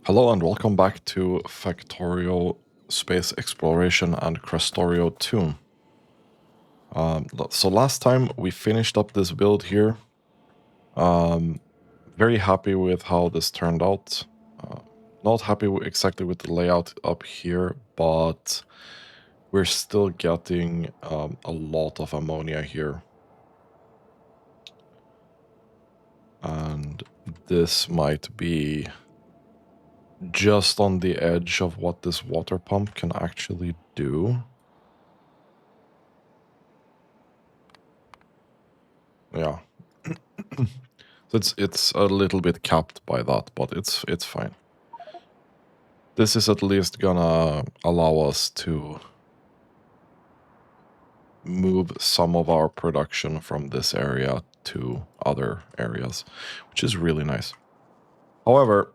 Hello and welcome back to Factorio Space Exploration and Krastorio 2. So last time we finished up this build here. Very happy with how this turned out. Not happy exactly with the layout up here, but we're still getting a lot of ammonia here. And this might be just on the edge of what this water pump can actually do. Yeah. So it's a little bit capped by that, but it's fine. This is at least gonna allow us to move some of our production from this area to other areas, which is really nice. However,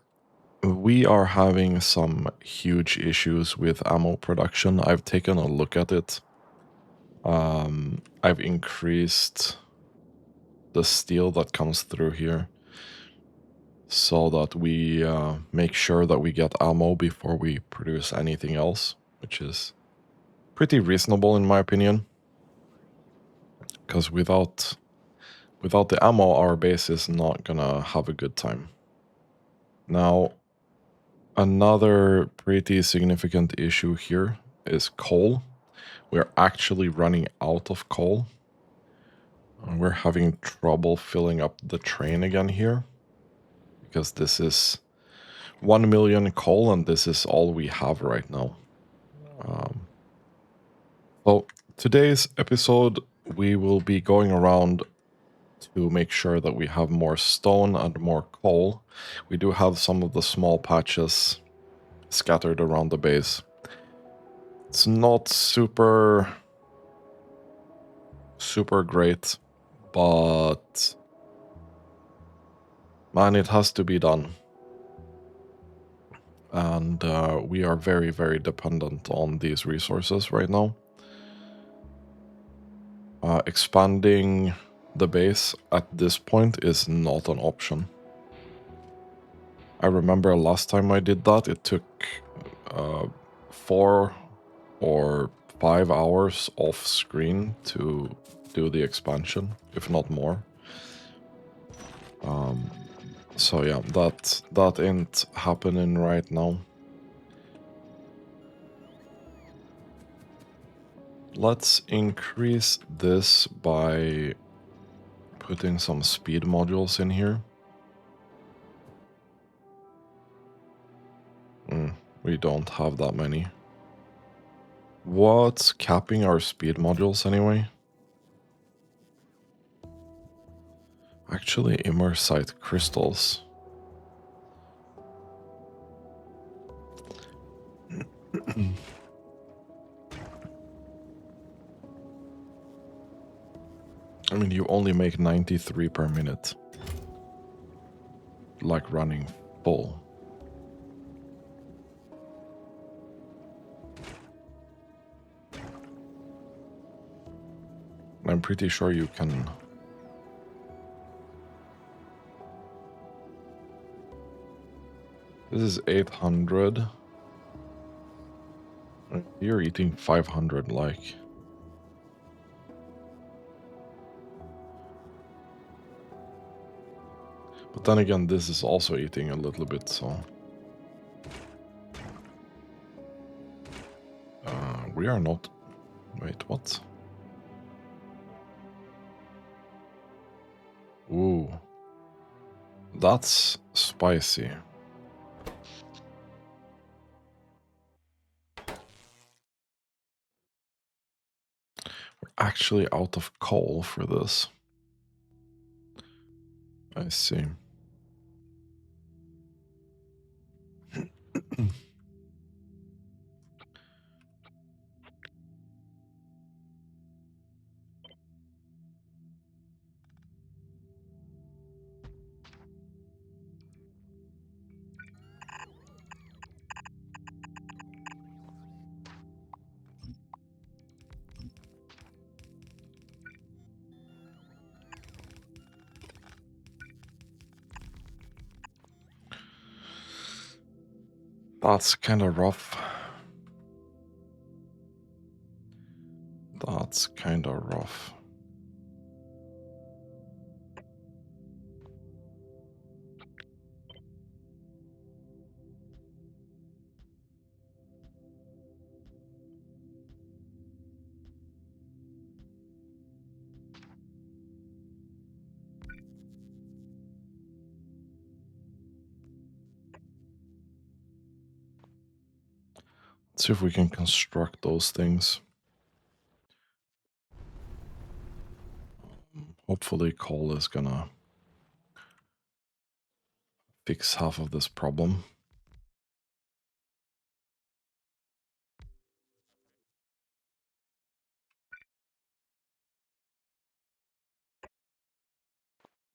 we are having some huge issues with ammo production. I've taken a look at it. I've increased the steel that comes through here so that we make sure that we get ammo before we produce anything else, which is pretty reasonable in my opinion. Because without the ammo, our base is not gonna have a good time. Now, another pretty significant issue here is coal. We're actually running out of coal. We're having trouble filling up the train again here, because this is 1 million coal and this is all we have right now. So today's episode, we will be going around to make sure that we have more stone and more coal. We do have some of the small patches scattered around the base. It's not super great, but man, it has to be done. And we are very, very dependent on these resources right now. Expanding the base at this point is not an option. I remember last time I did that, it took 4 or 5 hours off screen to do the expansion, if not more. So yeah, that ain't happening right now. Let's increase this by putting some speed modules in here. We don't have that many. What's capping our speed modules anyway? Actually, immersite crystals. I mean, you only make 93 per minute. Like running full. I'm pretty sure you can... This is 800. You're eating 500, like... But then again, this is also eating a little bit, so... we are not... Wait, what? Ooh. That's spicy. We're actually out of coal for this. I see. That's kind of rough. That's kind of rough. Let's see if we can construct those things. Hopefully coal is gonna fix half of this problem.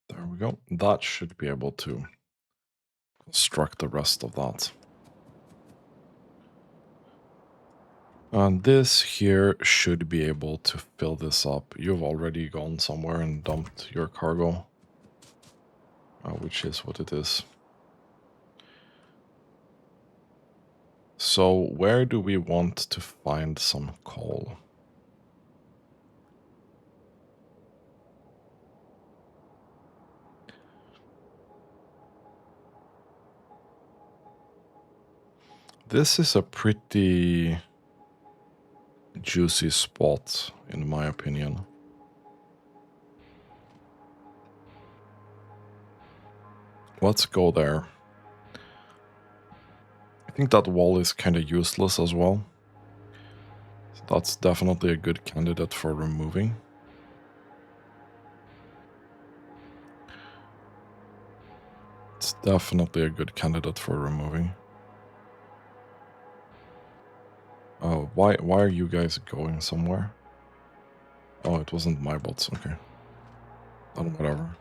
There we go. That should be able to construct the rest of that. And this here should be able to fill this up. You've already gone somewhere and dumped your cargo, which is what it is. So where do we want to find some coal? This is a pretty juicy spot, in my opinion. Let's go there. I think that wall is kind of useless as well. So that's definitely a good candidate for removing. It's definitely a good candidate for removing. Oh, why are you guys going somewhere? Oh, it wasn't my bots, okay. Then whatever.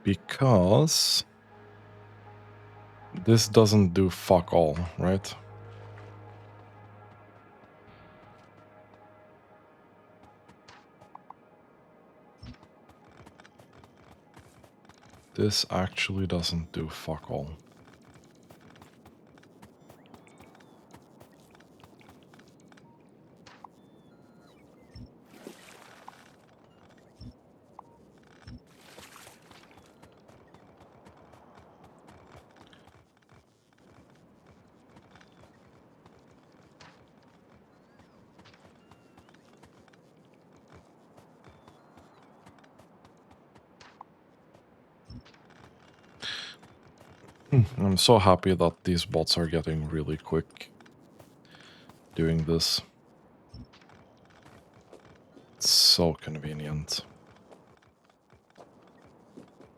Because this doesn't do fuck all, right? This actually doesn't do fuck all. I'm so happy that these bots are getting really quick doing this. It's so convenient.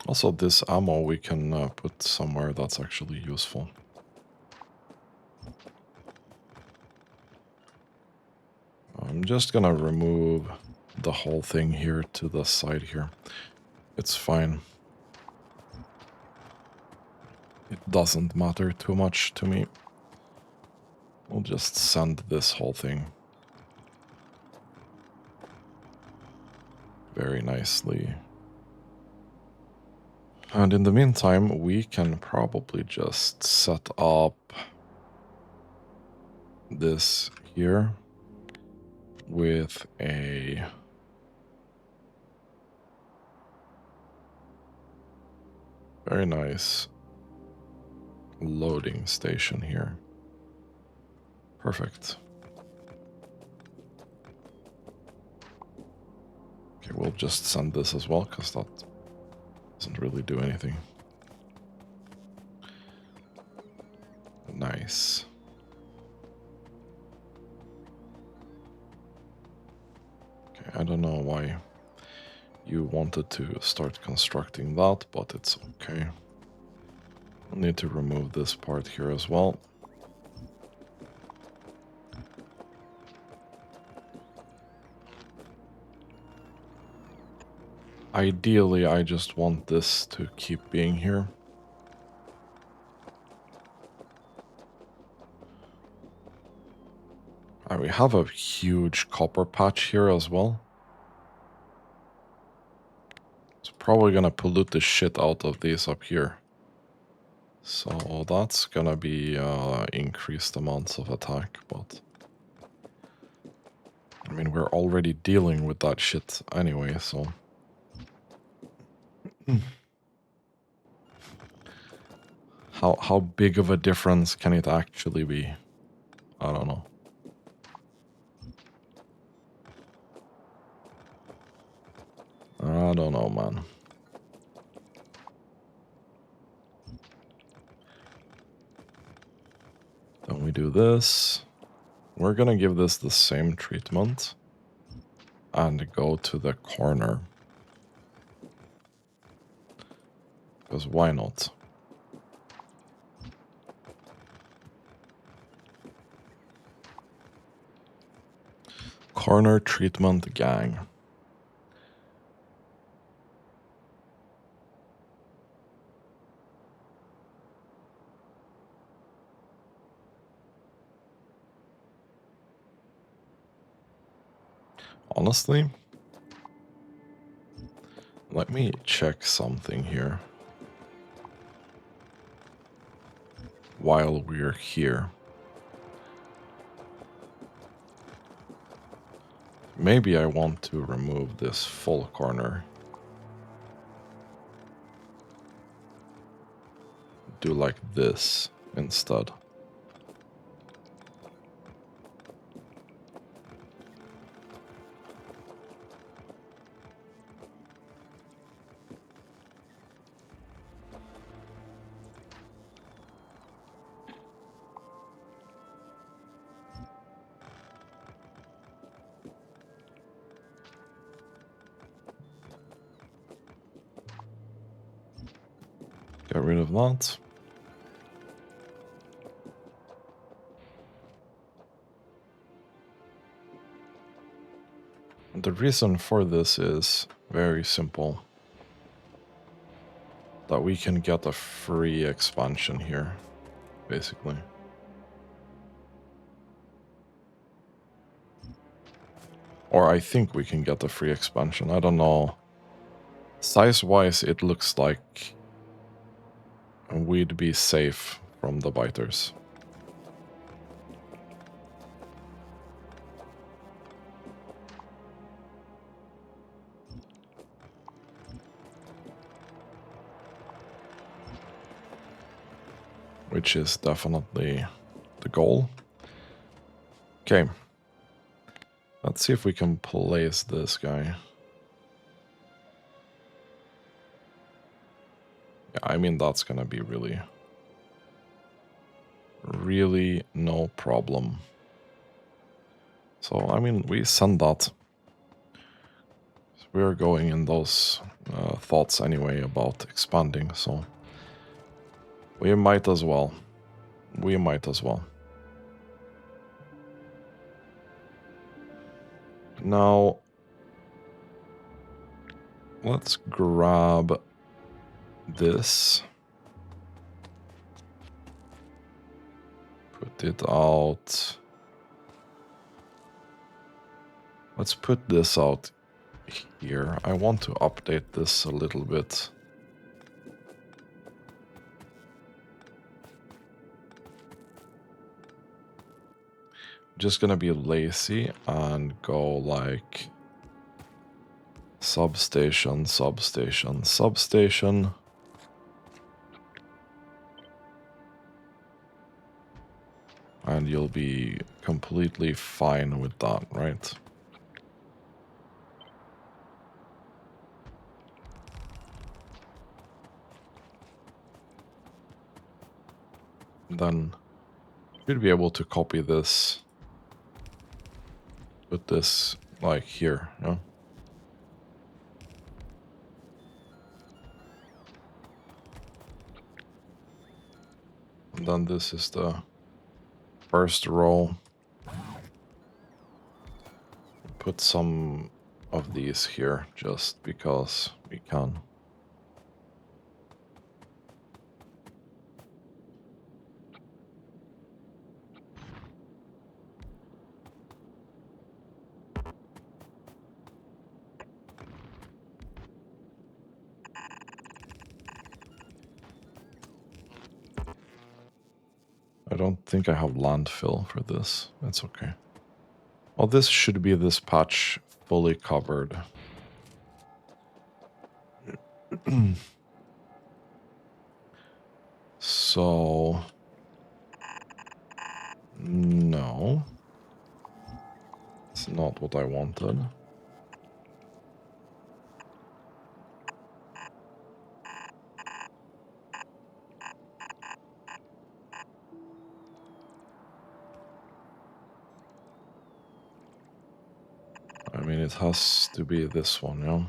Also, this ammo we can put somewhere that's actually useful. I'm just gonna remove the whole thing here to the side here. It's fine. It doesn't matter too much to me. We'll just send this whole thing very nicely. And in the meantime, we can probably just set up this here with a very nice loading station here. Perfect. Okay, we'll just send this as well, because that doesn't really do anything. Nice. Okay, I don't know why you wanted to start constructing that, but it's okay. I'll need to remove this part here as well. Ideally, I just want this to keep being here. We have a huge copper patch here as well. probably gonna pollute the shit out of these up here. So that's gonna be increased amounts of attack, but I mean, we're already dealing with that shit anyway, so how big of a difference can it actually be? I don't know. I don't know, man. Then we do this. We're gonna give this the same treatment and go to the corner. Because why not? Corner treatment gang. Honestly, let me check something here while we're here. Maybe I want to remove this full corner. Do like this instead. Get rid of that. And the reason for this is very simple. That we can get a free expansion here, basically. Or I think we can get a free expansion, I don't know. Size-wise, it looks like we'd be safe from the biters. Which is definitely the goal. Okay. Let's see if we can place this guy. Yeah, I mean, that's gonna be really no problem. So, I mean, we send that. We're going in those thoughts anyway about expanding, so we might as well. We might as well. Now, let's grab this. Put it out. Let's put this out here. I want to update this a little bit. Just gonna be lazy and go like substation, substation, substation. And you'll be completely fine with that, right? Then you'd be able to copy this. Put this like here, you know? And then this is the first row. Put some of these here just because we can. don't think I have landfill for this. That's okay. Well, this should be this patch fully covered. So... No. It's not what I wanted. I mean, it has to be this one, yeah?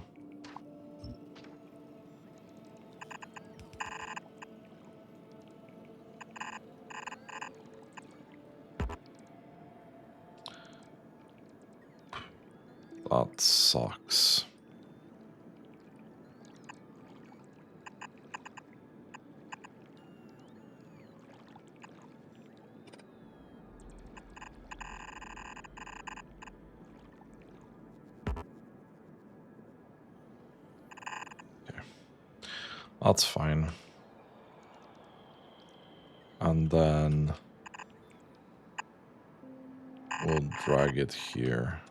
That sucks. Okay. That's fine. And then we'll drag it here.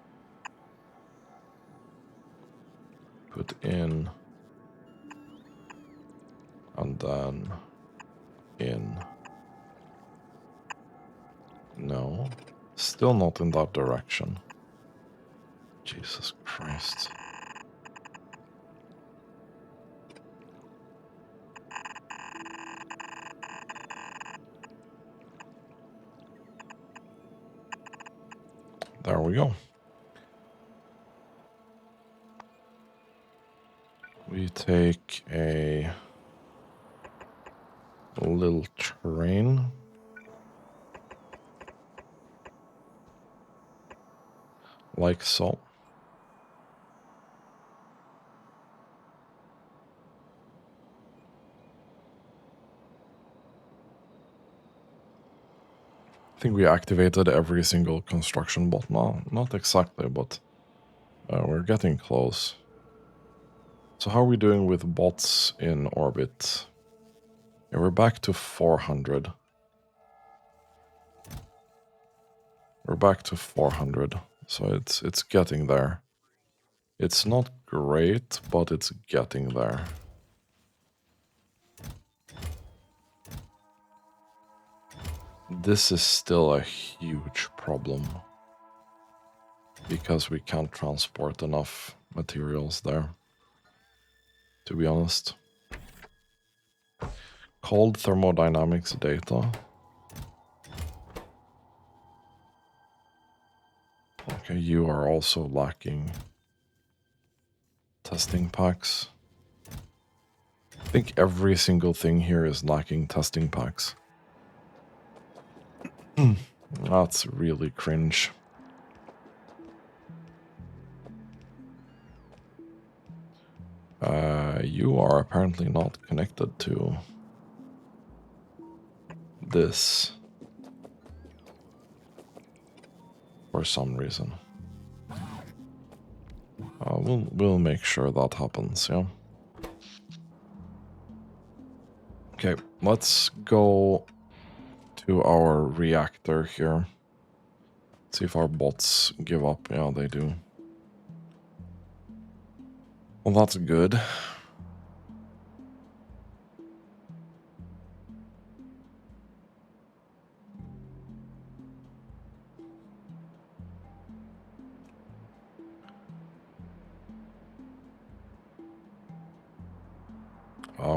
Put in. And then in. No. Still not in that direction. Jesus Christ. There we go. We take a little train. Like so. I think we activated every single construction bot now. Not exactly, but we're getting close. So how are we doing with bots in orbit? Yeah, we're back to 400. We're back to 400. So it's getting there. It's not great, but it's getting there. This is still a huge problem because we can't transport enough materials there, to be honest. Cold thermodynamics data. Okay, you are also lacking testing packs. I think every single thing here is lacking testing packs. That's really cringe. You are apparently not connected to this for some reason. We'll make sure that happens, yeah. Okay, let's go to our reactor here. See if our bots give up. Yeah, they do. Well, that's good.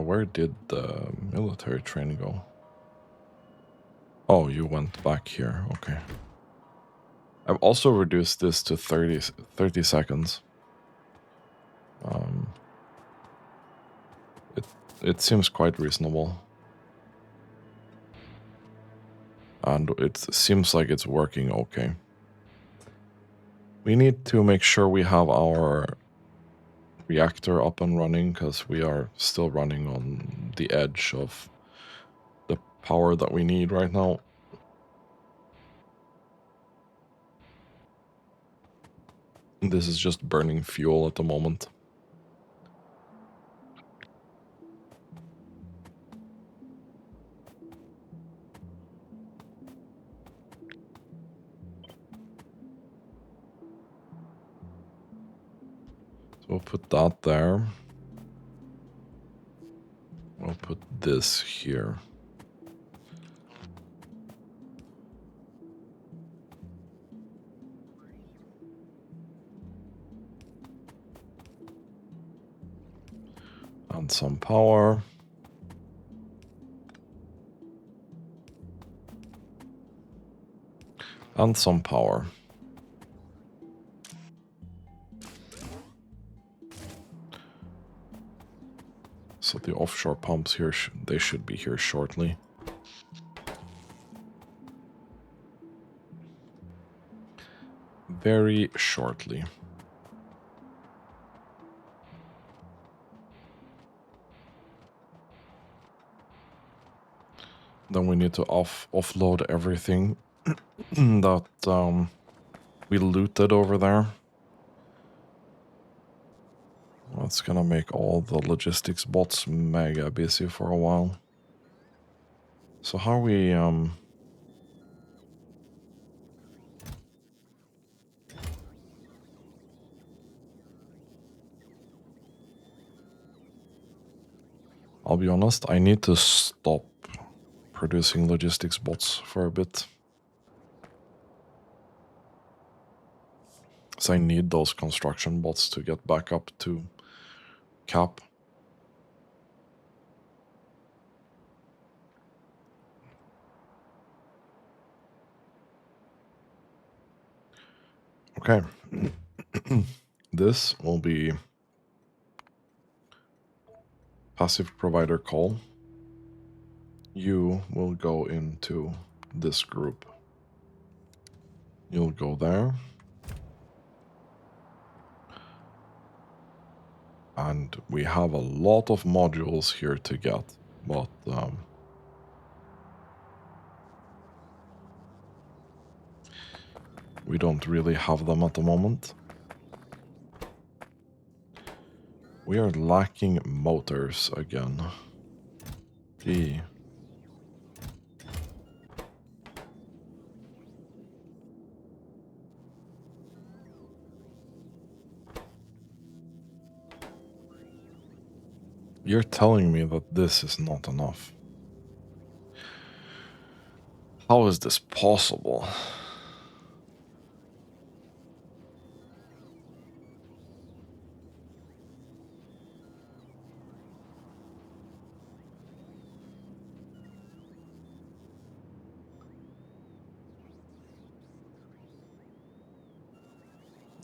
Where did the military train go? Oh, you went back here. Okay. I've also reduced this to 30 seconds. It seems quite reasonable. And it seems like it's working okay. We need to make sure we have our reactor up and running because we are still running on the edge of the power that we need right now. This is just burning fuel at the moment. We'll put that there. We'll put this here. And some power. And some power. So the offshore pumps here, they should be here shortly. Very shortly. Then we need to offload everything that we looted over there. That's gonna make all the logistics bots mega busy for a while. So how are we I'll be honest, I need to stop producing logistics bots for a bit. So I need those construction bots to get back up to cap. Okay. This will be passive provider call. You will go into this group. You'll go there. And we have a lot of modules here to get, but we don't really have them at the moment. We are lacking motors again. Gee. You're telling me that this is not enough. How is this possible?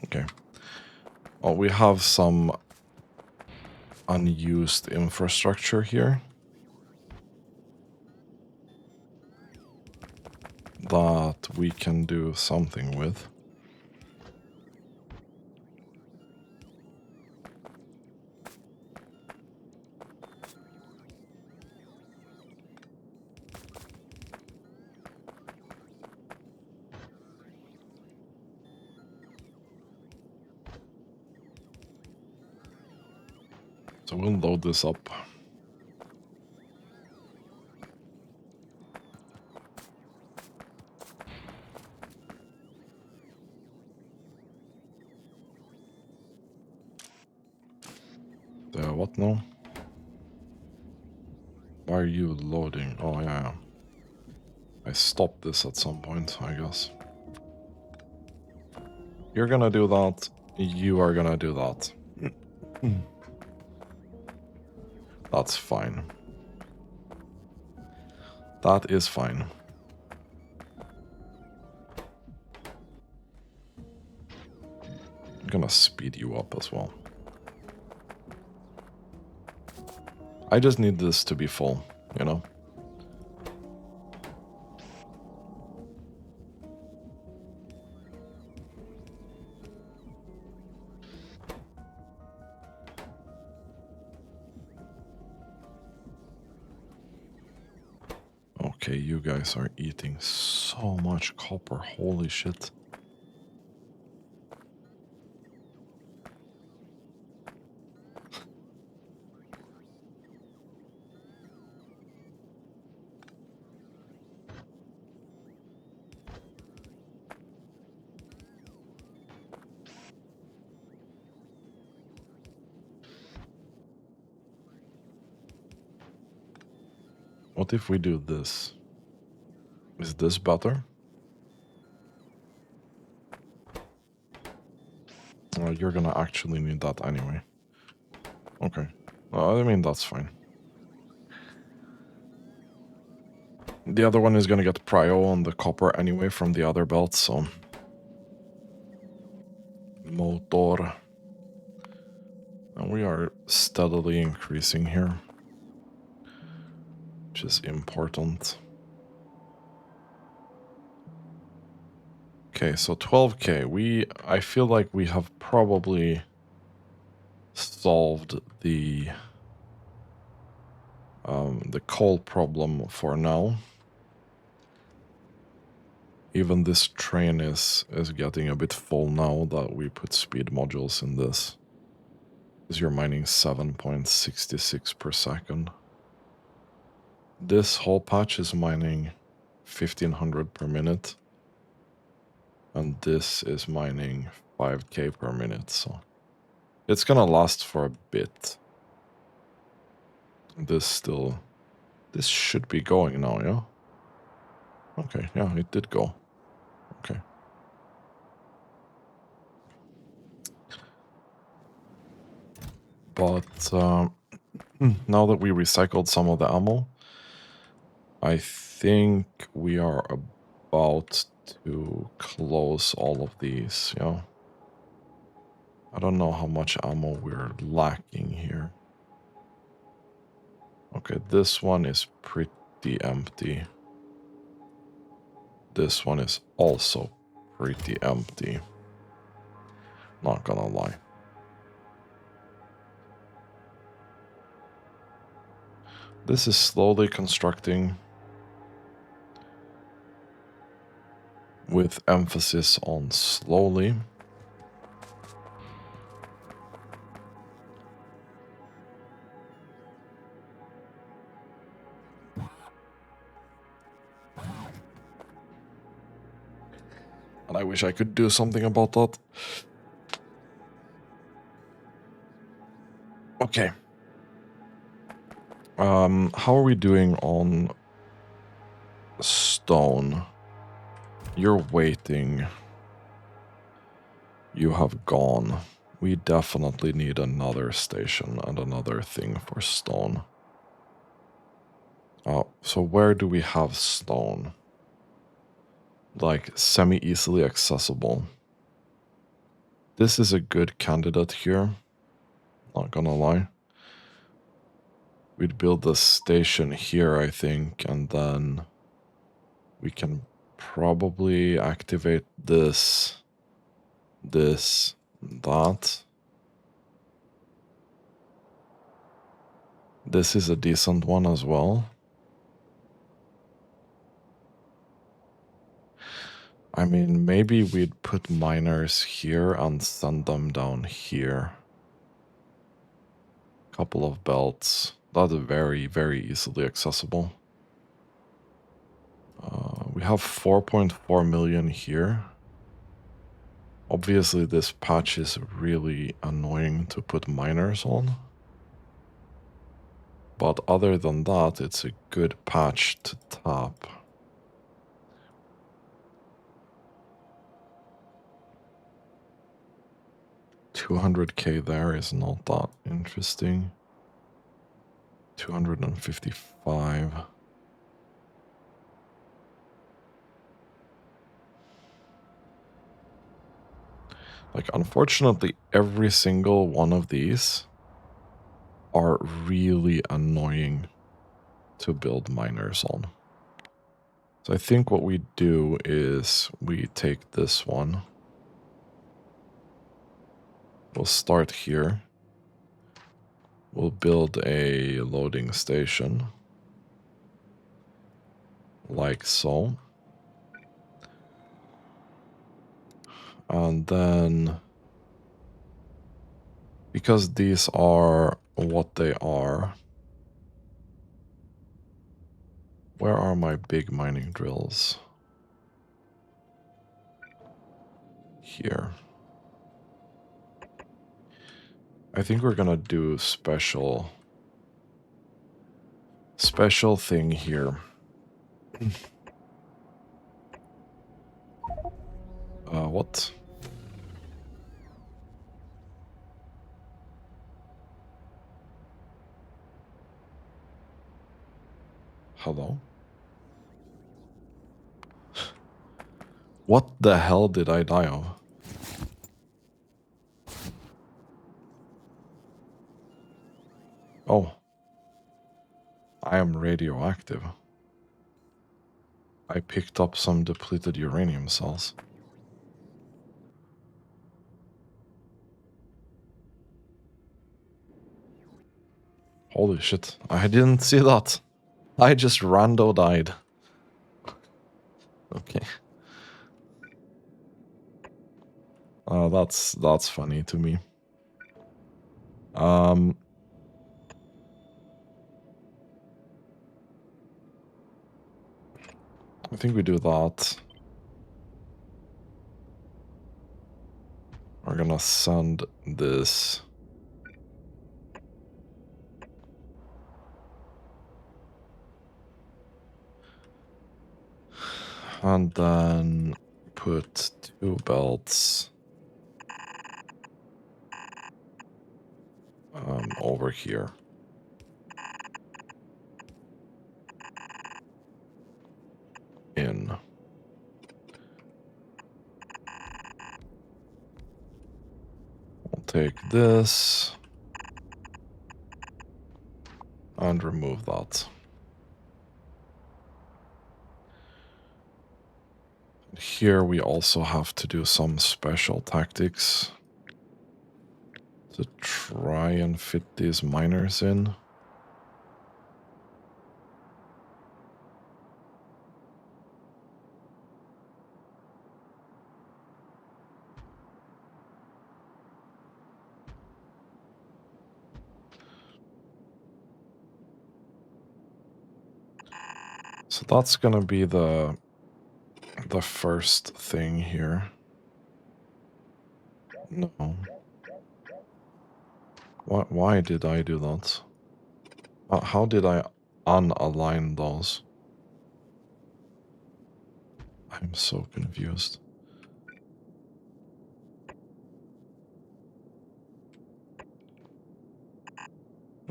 Okay. Well, we have some unused infrastructure here that we can do something with. So we'll load this up. What now? Why are you loading? Oh, yeah. I stopped this at some point, I guess. You're gonna do that. You are gonna do that. That's fine. That is fine. I'm gonna speed you up as well. I just need this to be full, you know? Okay, you guys are eating so much copper, holy shit. What if we do this? Is this better? You're gonna actually need that anyway. Okay. I mean, that's fine. The other one is gonna get prio on the copper anyway from the other belt, so... Motor. And we are steadily increasing here, which is important. Okay, so 12k. I feel like we have probably solved the coal problem for now. Even this train is getting a bit full now that we put speed modules in this. Because you're mining 7.66 per second. This whole patch is mining 1500 per minute. And this is mining 5k per minute, so it's gonna last for a bit. This should be going now, yeah? Okay, yeah, it did go. Okay. But now that we recycled some of the ammo, I think we are about to close all of these, yeah? I don't know how much ammo we're lacking here. Okay, this one is pretty empty. This one is also pretty empty. Not gonna lie. This is slowly constructing with emphasis on slowly. And I wish I could do something about that. Okay. How are we doing on stone? You're waiting. You have gone. We definitely need another station and another thing for stone. So where do we have stone? Like, semi-easily accessible. This is a good candidate here. Not gonna lie. We'd build a station here, I think, and then we can probably activate this, that. This is a decent one as well. I mean, maybe we'd put miners here and send them down here. Couple of belts. That's very, very easily accessible. We have 4.4 million here. Obviously, this patch is really annoying to put miners on. But other than that, it's a good patch to tap. $200k there is not that interesting. 255. Like, unfortunately, every single one of these are really annoying to build miners on. So I think what we do is we take this one. We'll start here. We'll build a loading station. Like so. And then, because these are what they are, where are my big mining drills? Here. special thing here. What? Hello? What the hell did I die of? Oh. I am radioactive. I picked up some depleted uranium cells. Holy shit, I didn't see that. I just rando died. Okay. That's funny to me. I think we do that. We're gonna send this. And then put 2 belts over here. In. We'll take this and remove that. Here we also have to do some special tactics to try and fit these miners in. So that's gonna be the first thing here. No. Why did I do that? How did I unalign those? I'm so confused.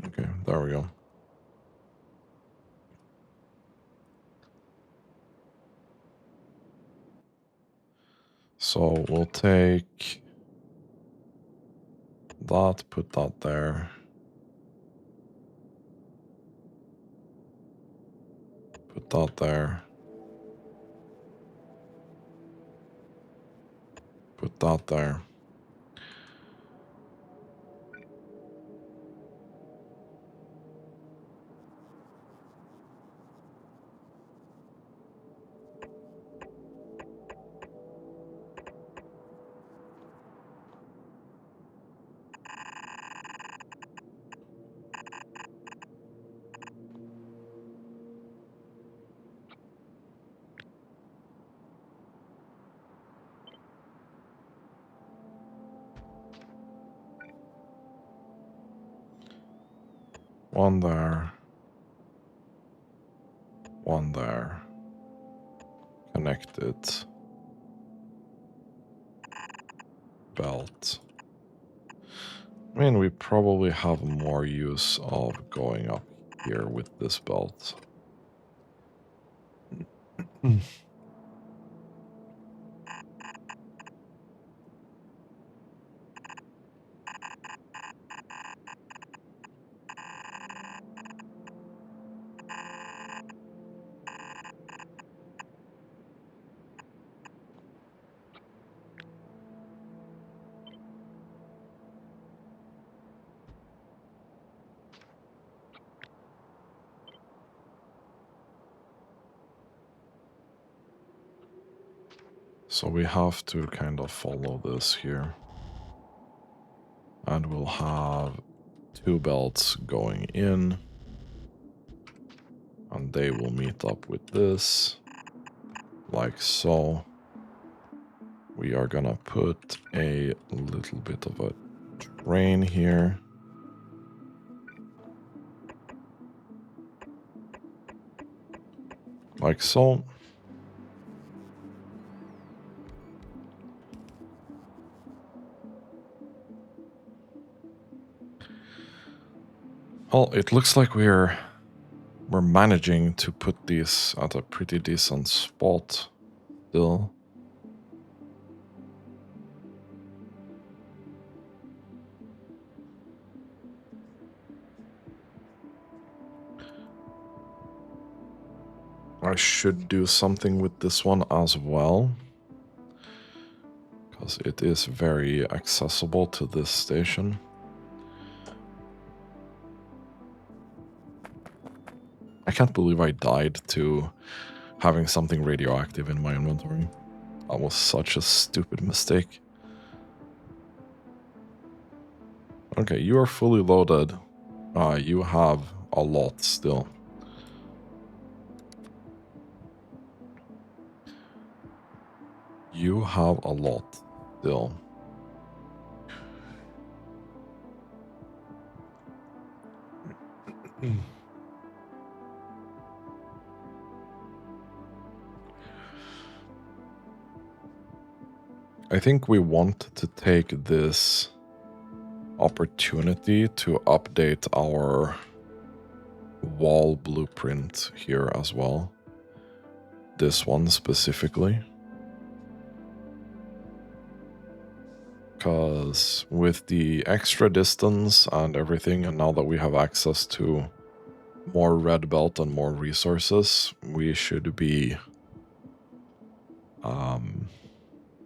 Okay, there we go. So we'll take that, put that there. Put that there. Put that there. One there. One there. Connected. Belt. I mean, we probably have more use of going up here with this belt. So we have to kind of follow this here. And we'll have 2 belts going in. And they will meet up with this. Like so. We are gonna put a little bit of a train here. Like so. Well, it looks like we're managing to put these at a pretty decent spot still. I should do something with this one as well, because it is very accessible to this station. I can't believe I died to having something radioactive in my inventory. That was such a stupid mistake. Okay, you are fully loaded. You have a lot still. You have a lot still. I think we want to take this opportunity to update our wall blueprint here as well. This one specifically. Because with the extra distance and everything, and now that we have access to more red belt and more resources, we should be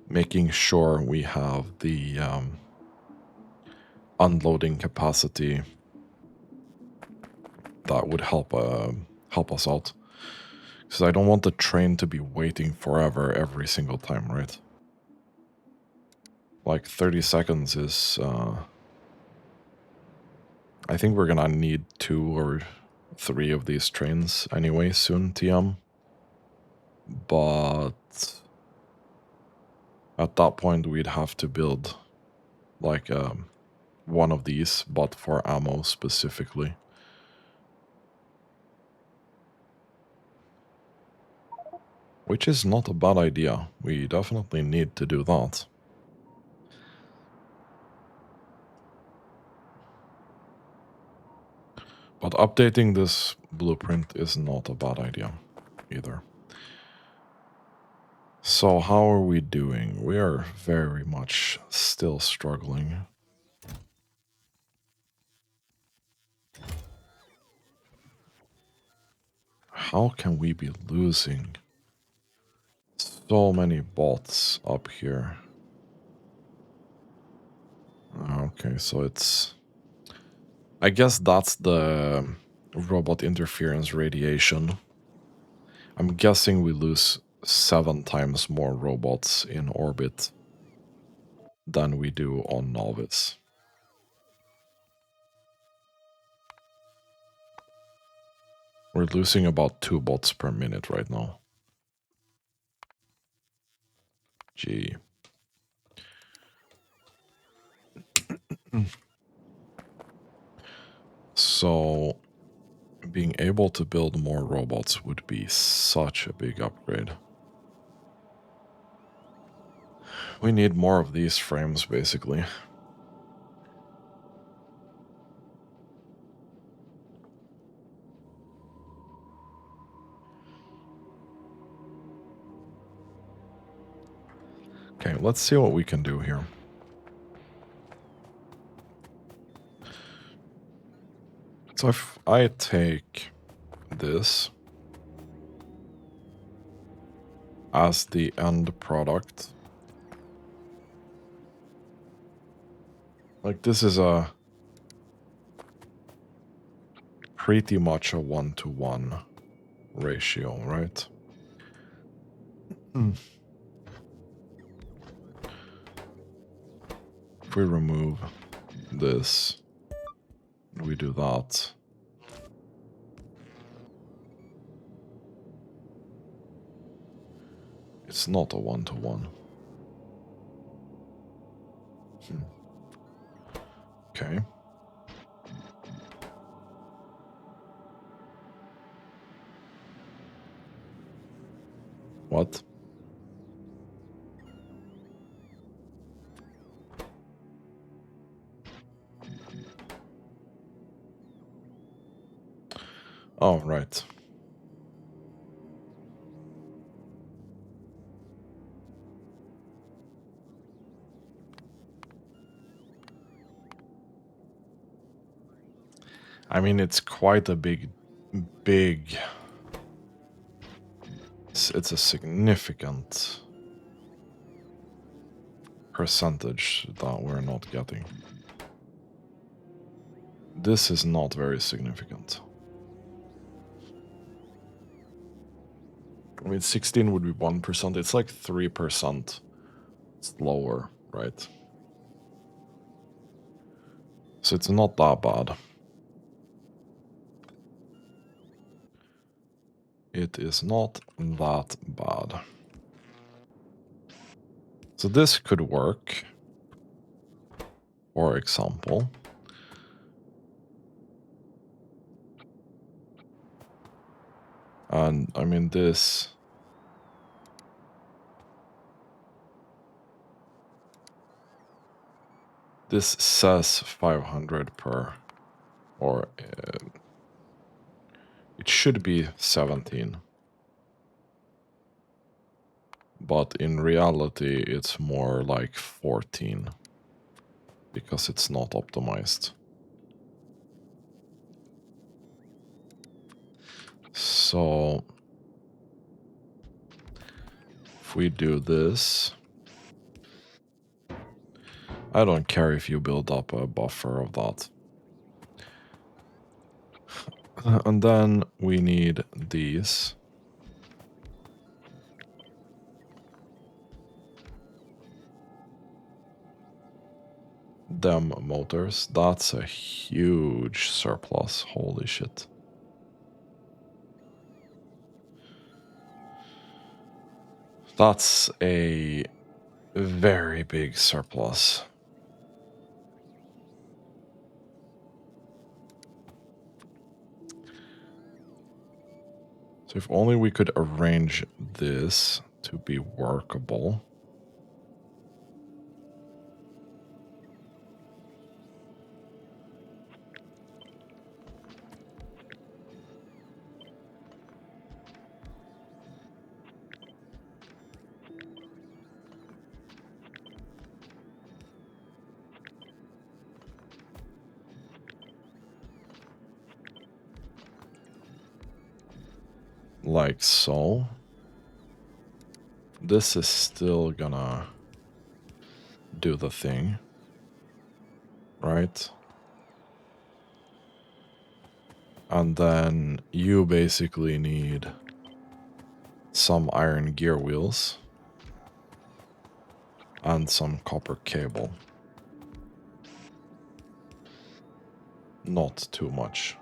making sure we have the unloading capacity that would help us out. Because I don't want the train to be waiting forever every single time, right? Like 30 seconds is... I think we're gonna need 2 or 3 of these trains anyway soon, TM. But at that point we'd have to build like one of these, but for ammo specifically. Which is not a bad idea. We definitely need to do that. But updating this blueprint is not a bad idea either. So how are we doing? We are very much still struggling. How can we be losing so many bots up here? Okay, so it's... I guess that's the robot interference radiation. I'm guessing we lose 7 times more robots in orbit than we do on Novice. We're losing about 2 bots per minute right now. Gee. So, being able to build more robots would be such a big upgrade. We need more of these frames, basically. Okay, let's see what we can do here. So if I take this as the end product, like this is a pretty much a 1-to-1 ratio, right? If we remove this, we do that. It's not a 1-to-1. Okay. What? Oh, right. I mean, it's quite a big... It's a significant percentage that we're not getting. This is not very significant. I mean, 16 would be 1%. It's like 3% slower, right? So it's not that bad. It is not that bad. So this could work. For example. And I mean this... This says 500 per... Or... it should be 17. But in reality, it's more like 14. Because it's not optimized. So... if we do this... I don't care if you build up a buffer of that. And then we need these. Them motors. That's a huge surplus. Holy shit. That's a very big surplus. So if only we could arrange this to be workable. Like so. This is still gonna do the thing, right? And then you basically need some iron gear wheels and some copper cable. Not too much,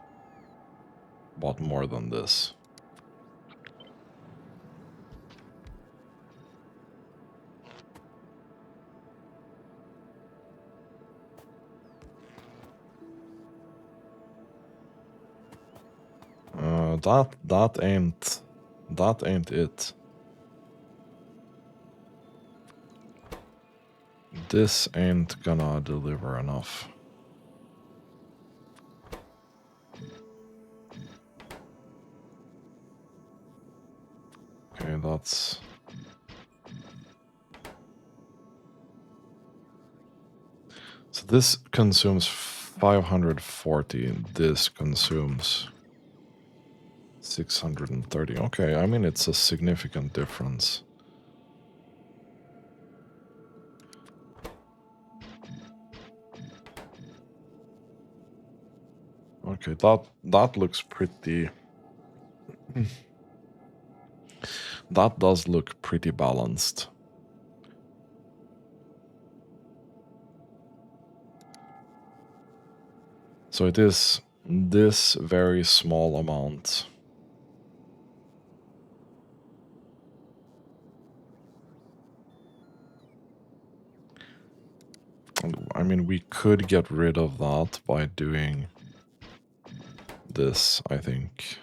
but more than this. That ain't it. This ain't gonna deliver enough. Okay, that's... so this consumes 540, this consumes 630. Okay, I mean, it's a significant difference. Okay, that looks pretty... that does look pretty balanced. So it is this very small amount. I mean, we could get rid of that by doing this, I think.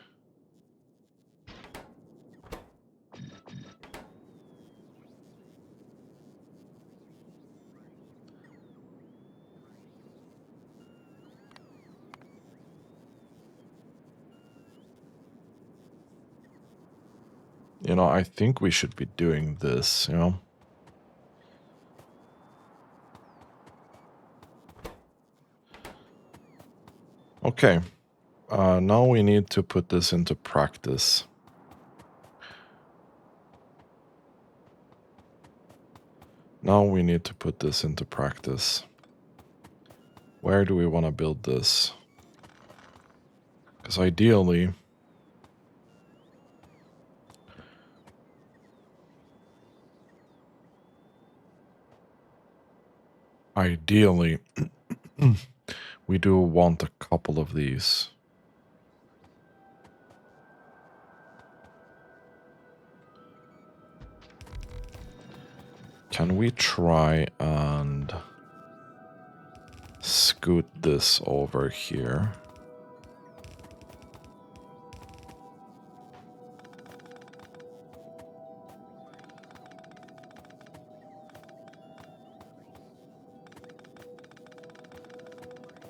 You know, I think we should be doing this, you know? Okay. Now we need to put this into practice. Now we need to put this into practice. Where do we want to build this? Because ideally... Ideally, we do want a couple of these. Can we try and scoot this over here?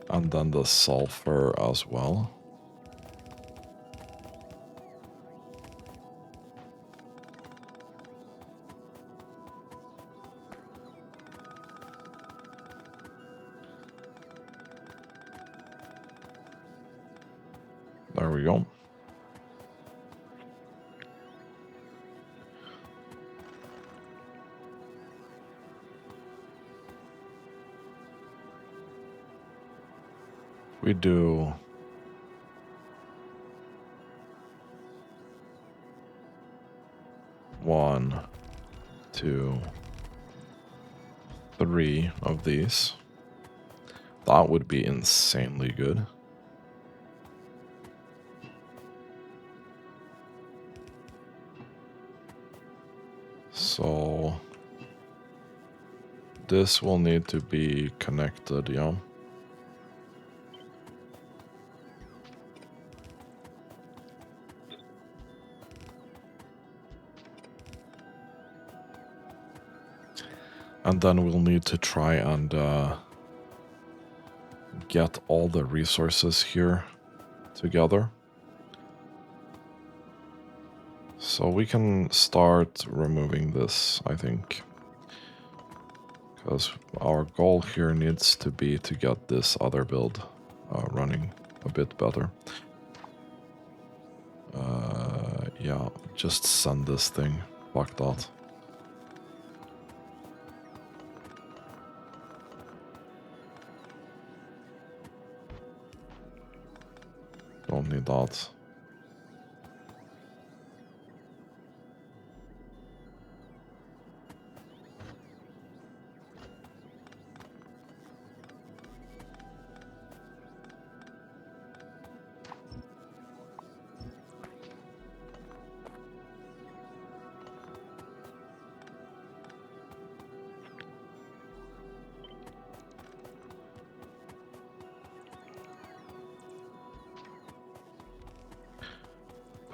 And then the sulfur as well. There we go. We do... One, two, three of these. That would be insanely good. So this will need to be connected, yeah. And then we'll need to try and get all the resources here together. So we can start removing this, I think. Because our goal here needs to be to get this other build running a bit better. Yeah, just send this thing. Fuck that. Don't need that.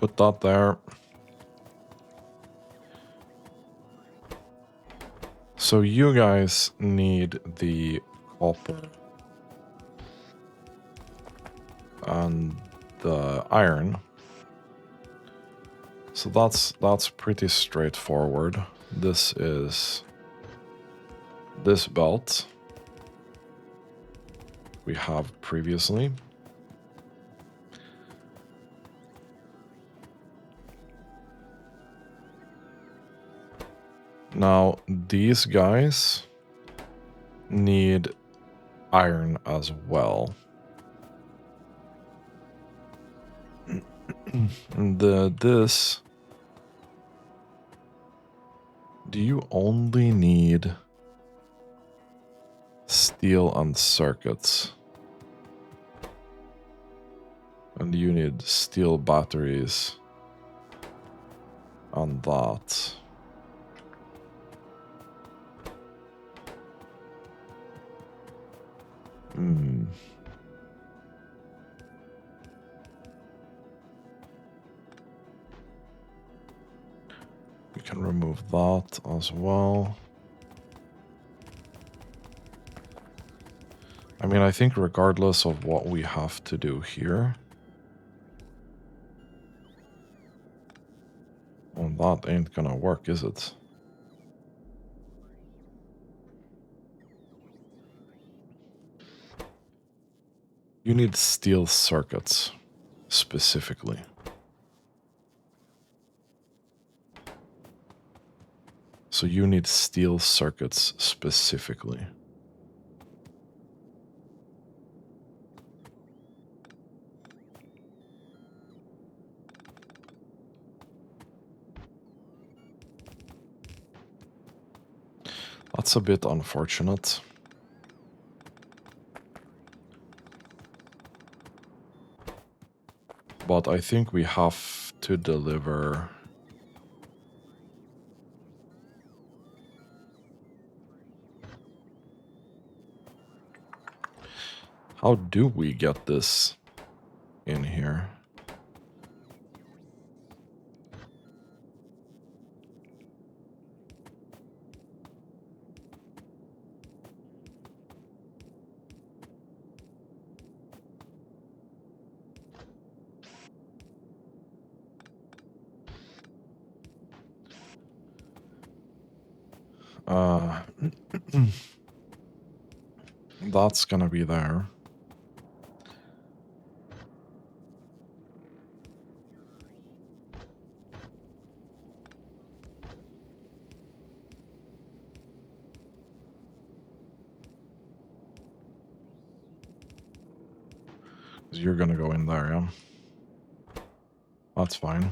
Put that there. So you guys need the copper and the iron. So that's pretty straightforward. This is this belt we have previously. Now, these guys need iron as well. This... Do you only need steel and circuits? And you need steel batteries and that. We can remove that as well. I mean, I think regardless of what we have to do here... Oh That ain't gonna work, is it? You need steel circuits, specifically. So you need steel circuits specifically. That's a bit unfortunate. But I think we have to deliver... How do we get this in here? That's gonna be there. You're gonna go in there, yeah? That's fine.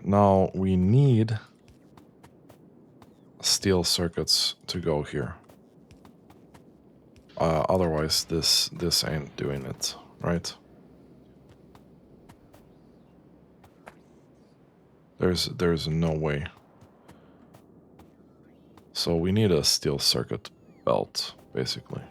Now we need steel circuits to go here. Otherwise, this ain't doing it, right? There's no way. So we need a steel circuit belt, basically.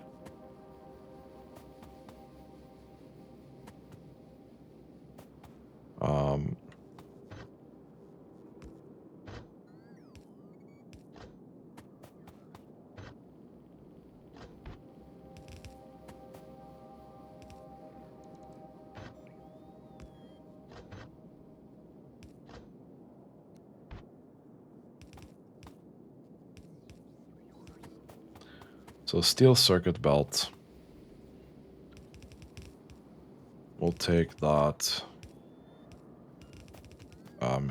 So steel circuit belt. We'll take that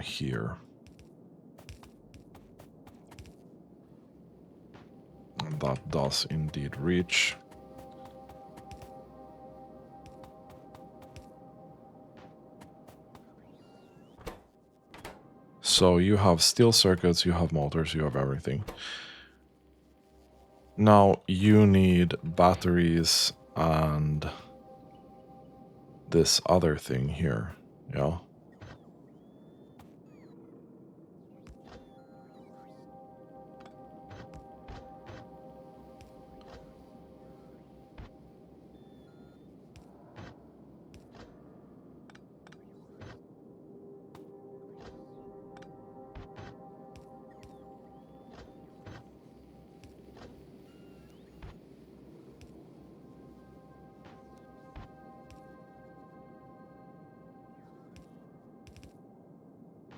here. And that does indeed reach. So you have steel circuits, you have motors, you have everything. Now you need batteries and this other thing here, yeah?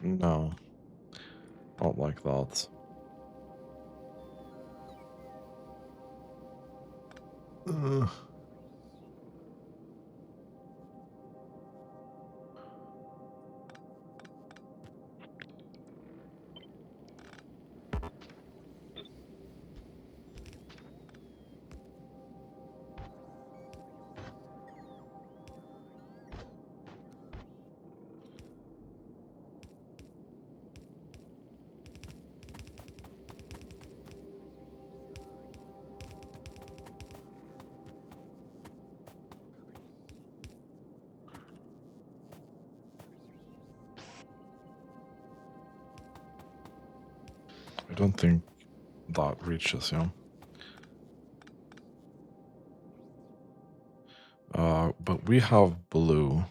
No, not like that. Ugh. I don't think that reaches, yeah. But we have blue.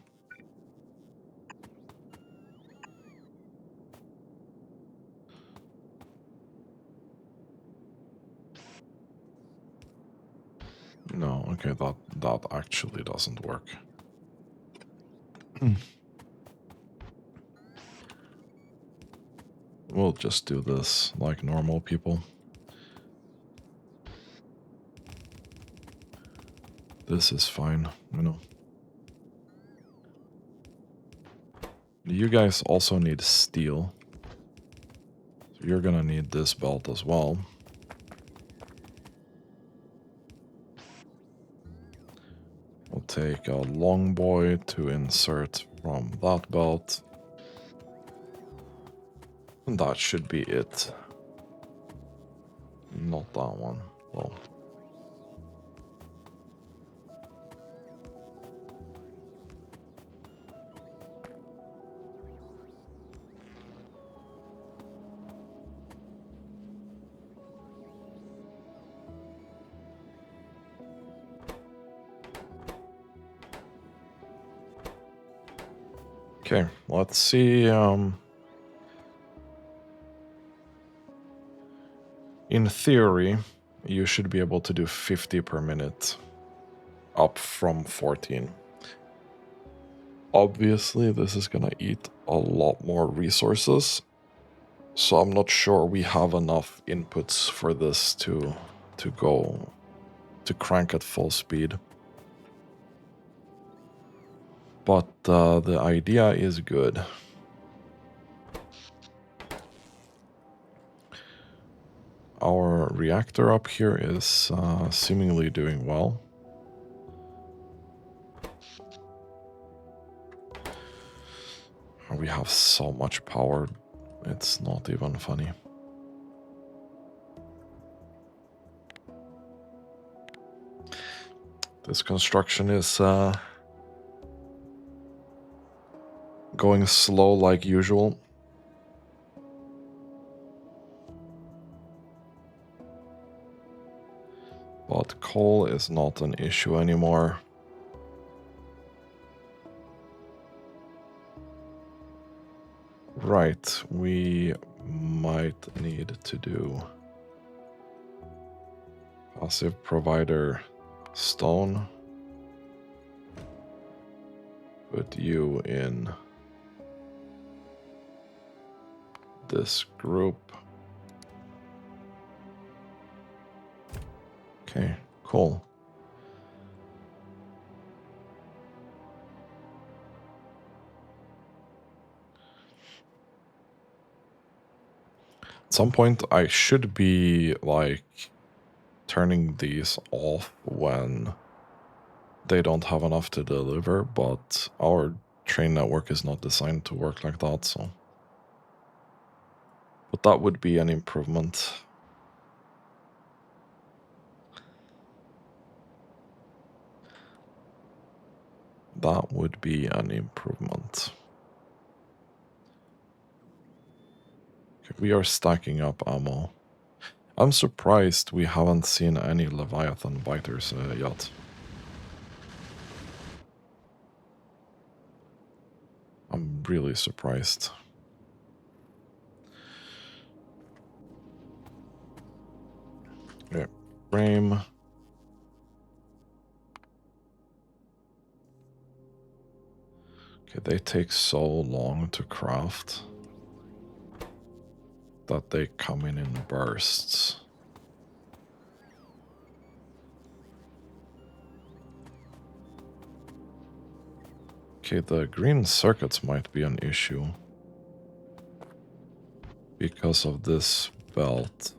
No, okay, that actually doesn't work. We'll just do this like normal people. This is fine, you know. You guys also need steel. So you're gonna need this belt as well. We'll take a long boy to insert from that belt. And that should be it. Not that one. Well. Okay, let's see. In theory, you should be able to do 50 per minute, up from 14. Obviously, this is gonna eat a lot more resources, so I'm not sure we have enough inputs for this to crank at full speed. But the idea is good. Our reactor up here is seemingly doing well. We have so much power, it's not even funny. This construction is going slow like usual. But coal is not an issue anymore. Right, we might need to do passive provider stone. Put you in this group. Okay, cool. At some point, I should be, like, turning these off when they don't have enough to deliver, but our train network is not designed to work like that, so... But that would be an improvement. That would be an improvement. Okay, we are stacking up ammo. I'm surprised we haven't seen any Leviathan biters yet. I'm really surprised. Okay, frame. Okay, they take so long to craft that they come in bursts. Okay, the green circuits might be an issue because of this belt.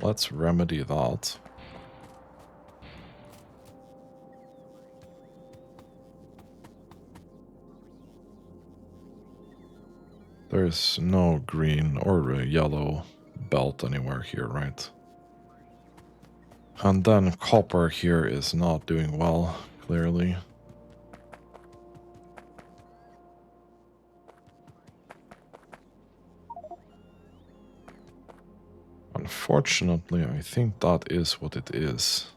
Let's remedy that. There's no green or yellow belt anywhere here, right? And then copper here is not doing well, clearly. Unfortunately, I think that is what it is.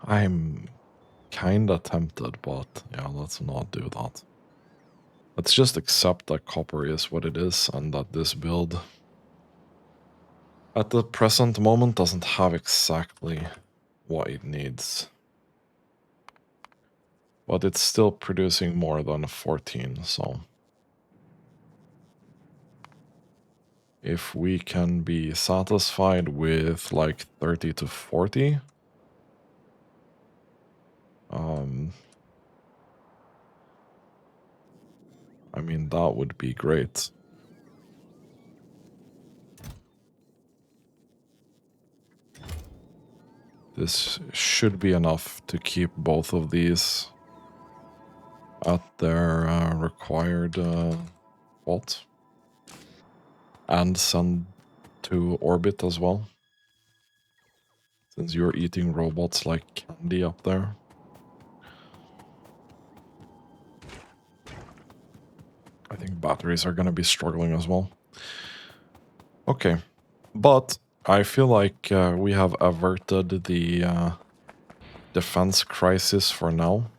I'm kinda tempted, but yeah, let's not do that. Let's just accept that copper is what it is and that this build at the present moment doesn't have exactly what it needs. But it's still producing more than 14, so if we can be satisfied with like 30 to 40, I mean, that would be great. This should be enough to keep both of these at their required vault and send to orbit as well, since you're eating robots like candy up there. I think batteries are going to be struggling as well. Okay, but I feel like we have averted the defense crisis for now.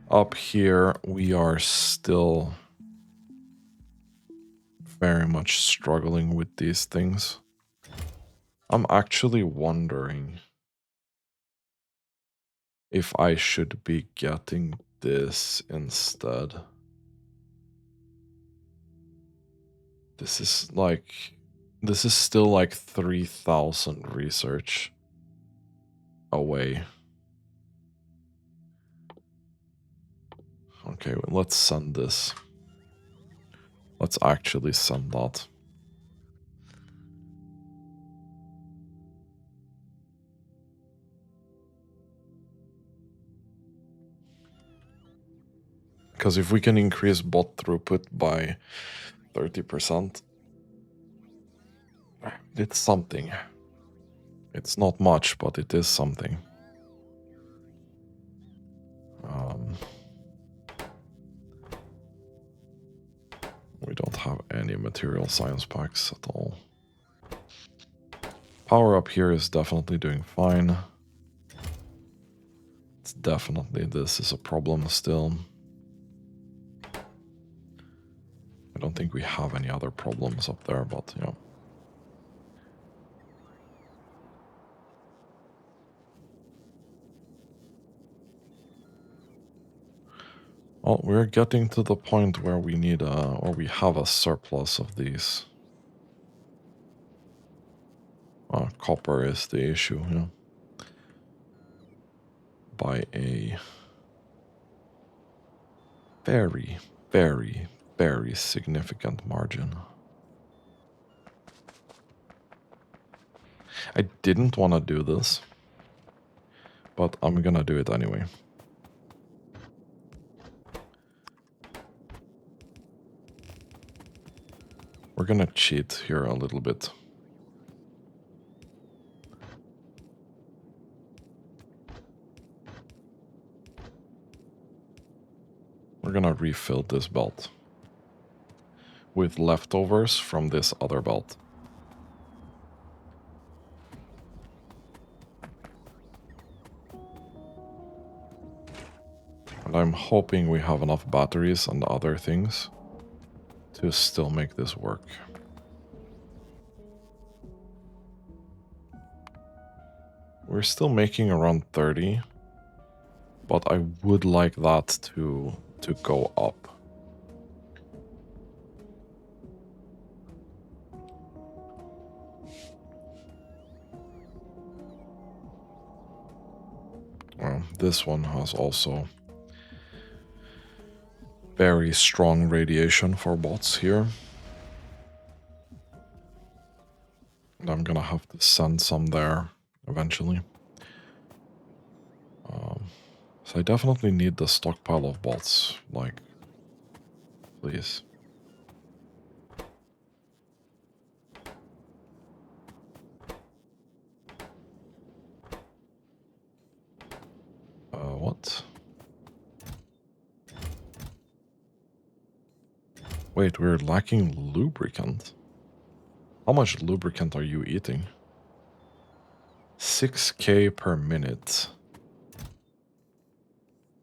Up here, we are still very much struggling with these things. I'm actually wondering if I should be getting this instead. This is still like 3,000 research away. Okay, well, let's send this. Let's actually send that. Because if we can increase bot throughput by 30%, it's something. It's not much, but it is something. We don't have any material science packs at all. Power up here is definitely doing fine. It's definitely, this is a problem still. I don't think we have any other problems up there, but yeah. Well, we're getting to the point where we need or we have a surplus of these. Copper is the issue, yeah. By a very, very, very significant margin. I didn't want to do this, but I'm gonna do it anyway. We're gonna cheat here a little bit. We're gonna refill this belt with leftovers from this other belt. And I'm hoping we have enough batteries and other things to still make this work. We're still making around 30, but I would like that to go up. This one has also very strong radiation for bots here. And I'm gonna have to send some there eventually. So I definitely need the stockpile of bots, like, please. What? Wait, we're lacking lubricant. How much lubricant are you eating? 6K per minute.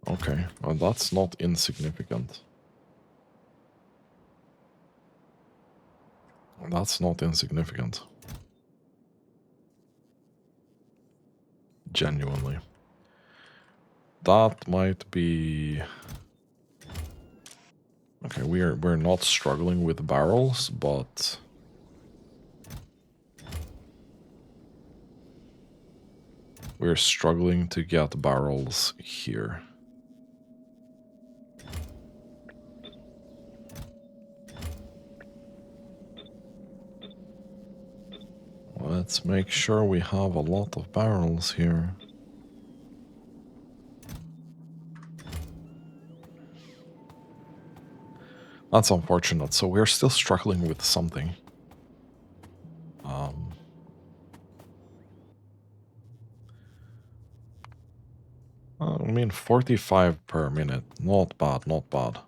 Okay, well, that's not insignificant. That's not insignificant. Genuinely. That might be... Okay, we're not struggling with barrels, but... We're struggling to get barrels here. Let's make sure we have a lot of barrels here. That's unfortunate, so we're still struggling with something. I mean, 45 per minute. Not bad, not bad.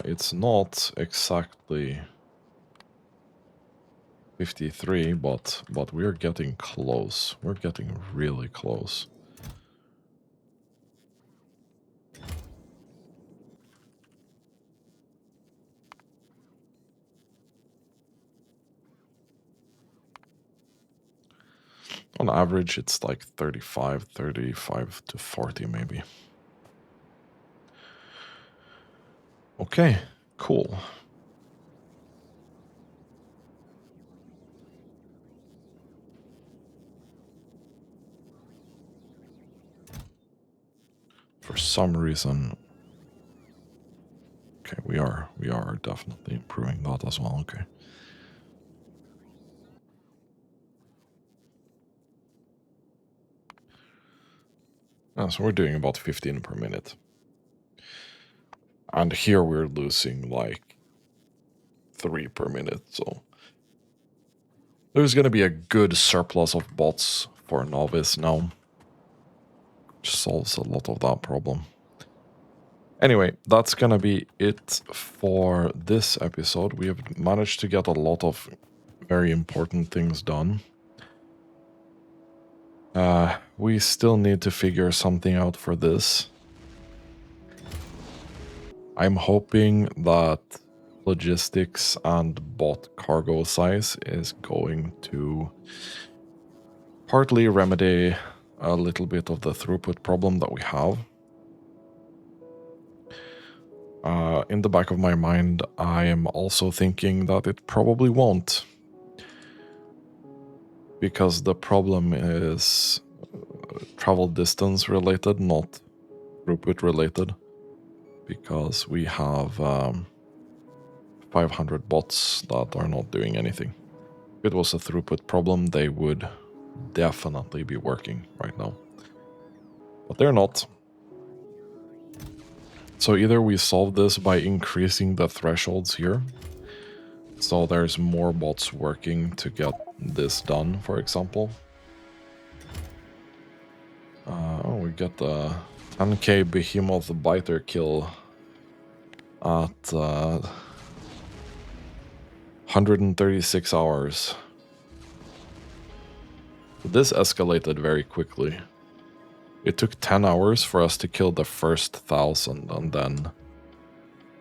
It's not exactly 53, but we're getting close. We're getting really close. On average, it's like 35 to 40 maybe. Okay, cool. For some reason... Okay, we are definitely improving that as well, okay. So we're doing about 15 per minute. And here we're losing like 3 per minute, so... There's gonna be a good surplus of bots for Novice now. Which solves a lot of that problem. Anyway, that's gonna be it for this episode. We have managed to get a lot of very important things done. We still need to figure something out for this. I'm hoping that logistics and bot cargo size is going to partly remedy a little bit of the throughput problem that we have. In the back of my mind, I am also thinking that it probably won't. Because the problem is travel distance related, not throughput related. Because we have 500 bots that are not doing anything. If it was a throughput problem, they would definitely be working right now. But they're not. So either we solve this by increasing the thresholds here, so there's more bots working to get this done, for example. We get the 10k behemoth biter kill at 136 hours. This escalated very quickly. It took 10 hours for us to kill the first 1,000, and then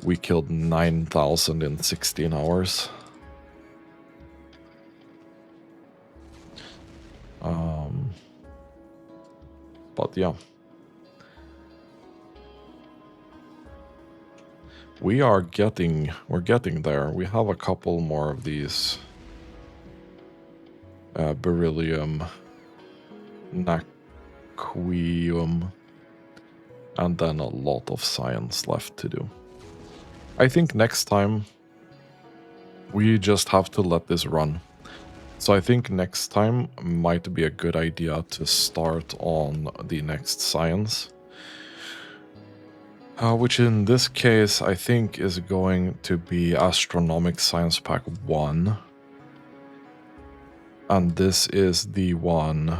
we killed 9,000 in 16 hours. But yeah. We're getting there. We have a couple more of these beryllium, naquium, and then a lot of science left to do. I think next time we just have to let this run. So I think next time might be a good idea to start on the next science. Which in this case I think is going to be Astronomic Science Pack 1. And this is the one.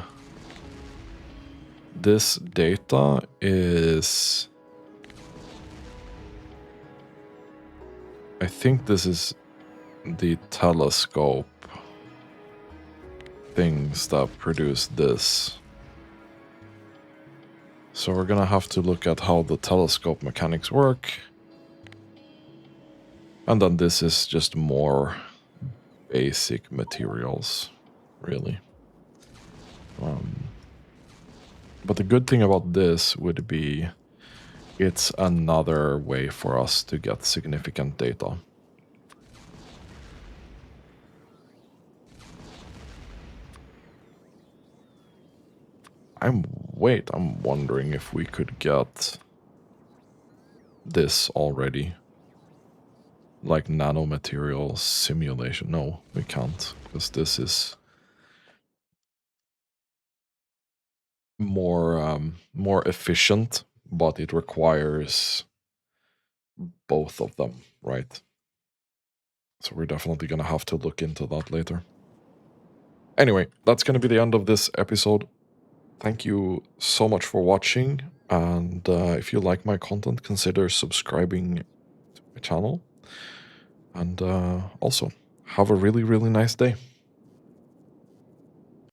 This data is... I think this is the telescope things that produce this. So we're gonna have to look at how the telescope mechanics work. And then this is just more basic materials, really. But the good thing about this would be it's another way for us to get significant data. I'm wondering if we could get this already. Like nanomaterial simulation. No, we can't, because this is more efficient, but it requires both of them, right? So we're definitely gonna have to look into that later. Anyway, that's gonna be the end of this episode. Thank you so much for watching, and if you like my content, consider subscribing to my channel. And also, have a really, really nice day.